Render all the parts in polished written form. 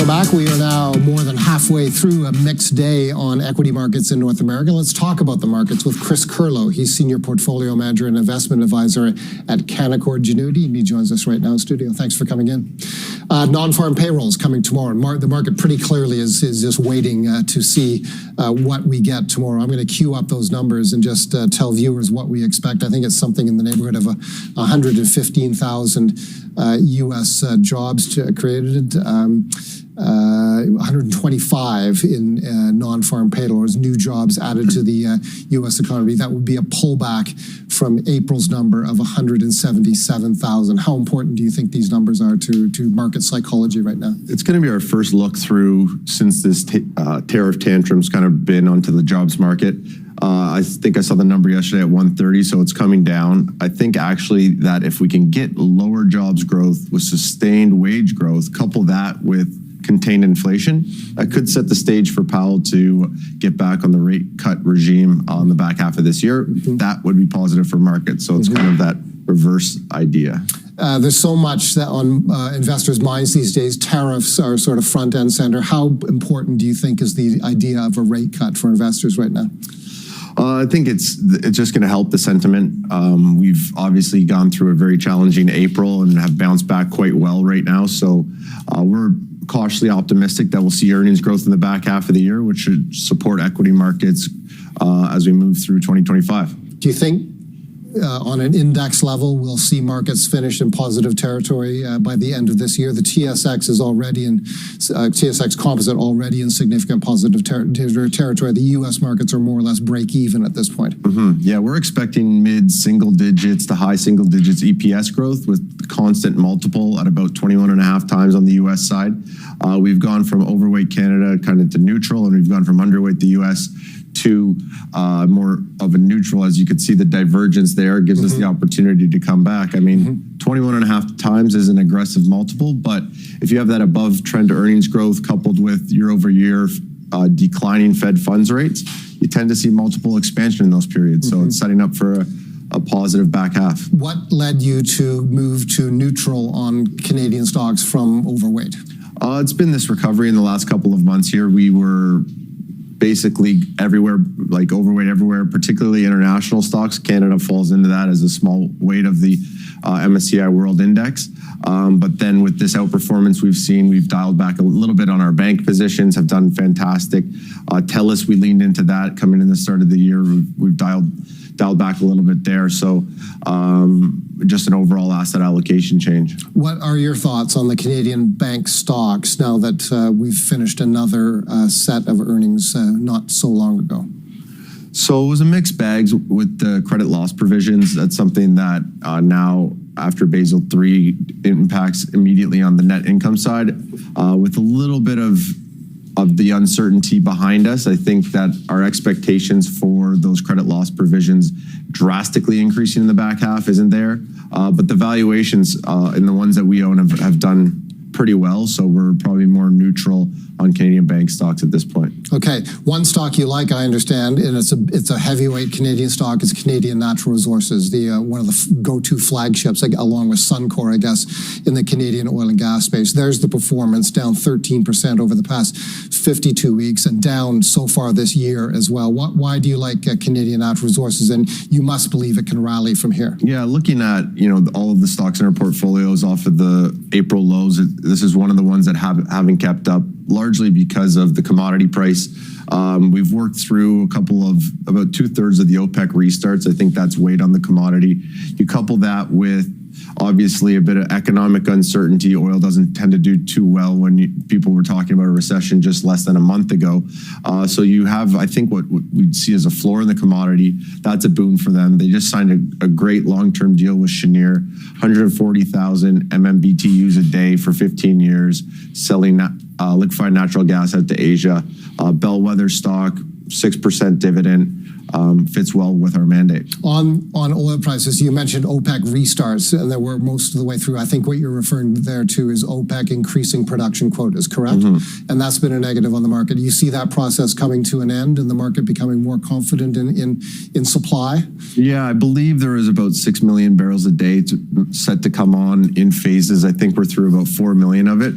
back. We are now more than halfway through a mixed day on equity markets in North America. Let's talk about the markets with Chris Kerlow. He's Senior Portfolio Manager and Investment Advisor at Canaccord Genuity, and he joins us right now in studio. Thanks for coming in. Non-farm payrolls coming tomorrow. The market pretty clearly is just waiting to see what we get tomorrow. I'm going to queue up those numbers and just tell viewers what we expect. I think it's something in the neighborhood of 115,000 U.S. jobs created. 125 in non-farm payrolls, new jobs added to the U.S. economy. That would be a pullback from April's number of 177,000. How important do you think these numbers are to market psychology right now? It's going to be our first look through since this tariff tantrum's kind of been onto the jobs market. I think I saw the number yesterday at 130, so it's coming down. I think actually that if we can get lower jobs growth with sustained wage growth, couple that with contained inflation, that could set the stage for Powell to get back on the rate cut regime on the back half of this year. That would be positive for markets. So it's kind of that reverse idea. There's so much that on investors' minds these days. Tariffs are sort of front and center. How important do you think is the idea of a rate cut for investors right now? I think it's just going to help the sentiment. We've obviously gone through a very challenging April and have bounced back quite well right now. So we're cautiously optimistic that we'll see earnings growth in the back half of the year, which should support equity markets as we move through 2025. Do you think on an index level we'll see markets finish in positive territory by the end of this year? The TSX is already in TSX Composite already in significant positive territory. The U.S. markets are more or less break even at this point. Yeah, we're expecting mid-single digits to high single digits EPS growth with constant multiple at about 21.5 times on the U.S. side. We've gone from overweight Canada kind of to neutral, and we've gone from underweight the U.S. to more of a neutral. As you could see, the divergence there gives us the opportunity to come back. I mean, 21.5 times is an aggressive multiple, but if you have that above trend earnings growth coupled with year over year declining Fed funds rates, you tend to see multiple expansion in those periods. So it's setting up for a positive back half. What led you to move to neutral on Canadian stocks from overweight? It's been this recovery in the last couple of months here. We were basically everywhere, like overweight everywhere, particularly international stocks. Canada falls into that as a small weight of the MSCI World Index. But then with this outperformance we've seen, we've dialed back a little bit on our bank positions, have done fantastic. TELUS, we leaned into that coming in the start of the year. We've dialed back a little bit there. So just an overall asset allocation change. What are your thoughts on the Canadian bank stocks now that we've finished another set of earnings not so long ago? So it was a mixed bag with the credit loss provisions. That's something that now after Basel III impacts immediately on the net income side. With a little bit of the uncertainty behind us, I think that our expectations for those credit loss provisions drastically increasing in the back half isn't there. But the valuations in the ones that we own have done pretty well. So we're probably more neutral on Canadian bank stocks at this point. Okay, one stock you like, I understand, and it's a heavyweight Canadian stock. It's Canadian Natural Resources, the one of the go-to flagships, along with Suncor, I guess, in the Canadian oil and gas space. There's the performance, down 13% over the past 52 weeks, and down so far this year as well. Why do you like Canadian Natural Resources? And you must believe it can rally from here. Yeah, looking at all of the stocks in our portfolios off of the April lows, this is one of the ones that haven't kept up, largely because of the commodity price. We've worked through a couple of about 2/3 of the OPEC restarts. I think that's weighed on the commodity. You couple that with obviously a bit of economic uncertainty. Oil doesn't tend to do too well when people were talking about a recession just less than a month ago. So you have, I think, what we'd see as a floor in the commodity. That's a boon for them. They just signed a great long-term deal with Cheniere, 140,000 MMBTUs a day for 15 years, selling liquefied natural gas out to Asia. Bellwether stock, 6% dividend. Fits well with our mandate. On oil prices, you mentioned OPEC restarts, and that we're most of the way through. I think what you're referring there to is OPEC increasing production quotas, correct? And that's been a negative on the market. Do you see that process coming to an end and the market becoming more confident in supply? Yeah, I believe there is about 6 million barrels a day set to come on in phases. I think we're through about 4 million of it.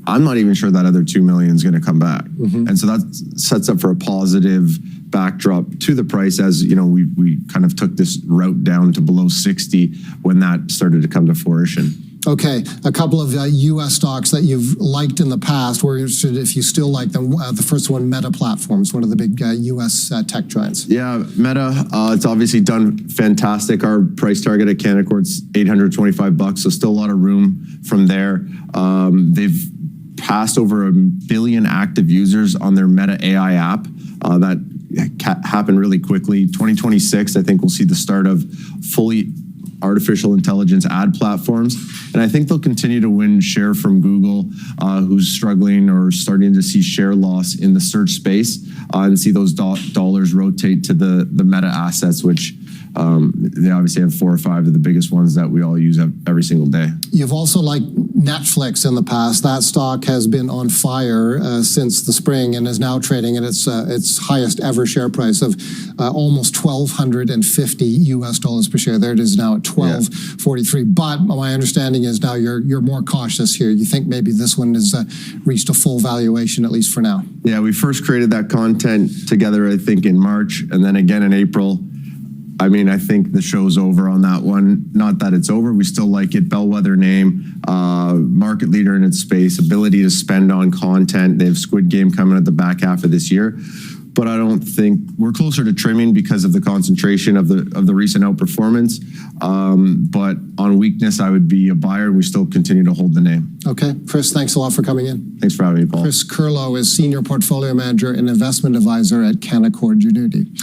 I'm not even sure that other 2 million is going to come back. And so that sets up for a positive backdrop to the price as, you know, we kind of took this route down to below 60 when that started to come to fruition. Okay, a couple of U.S. stocks that you've liked in the past. We're interested if you still like them. The first one, Meta Platforms, one of the big U.S. Tech giants. Yeah, Meta, it's obviously done fantastic. Our price target at Canaccord's $825, so still a lot of room from there. They've passed over 1 billion active users on their Meta AI app. That happened really quickly. 2026, I think we'll see the start of fully artificial intelligence ad platforms. And I think they'll continue to win share from Google, who's struggling or starting to see share loss in the search space, and see those dollars rotate to the Meta assets, which they obviously have 4 or 5 of the biggest ones that we all use every single day. You've also liked Netflix in the past. That stock has been on fire since the spring and is now trading at its highest ever share price of almost $1,250 per share. There it is now at $12.43. But my understanding is now you're more cautious here. You think maybe this one has reached a full valuation, at least for now. Yeah, we first created that content together, I think, in March, and then again in April. I mean, I think the show's over on that one. Not that it's over. We still like it. Bellwether name, market leader in its space, ability to spend on content. They have Squid Game coming at the back half of this year. But I don't think we're closer to trimming because of the concentration of the recent outperformance. But on weakness, I would be a buyer. We still continue to hold the name. Okay. Chris, thanks a lot for coming in. Thanks for having me, Paul. Chris Kerlow is Senior Portfolio Manager and Investment Advisor at Canaccord Genuity.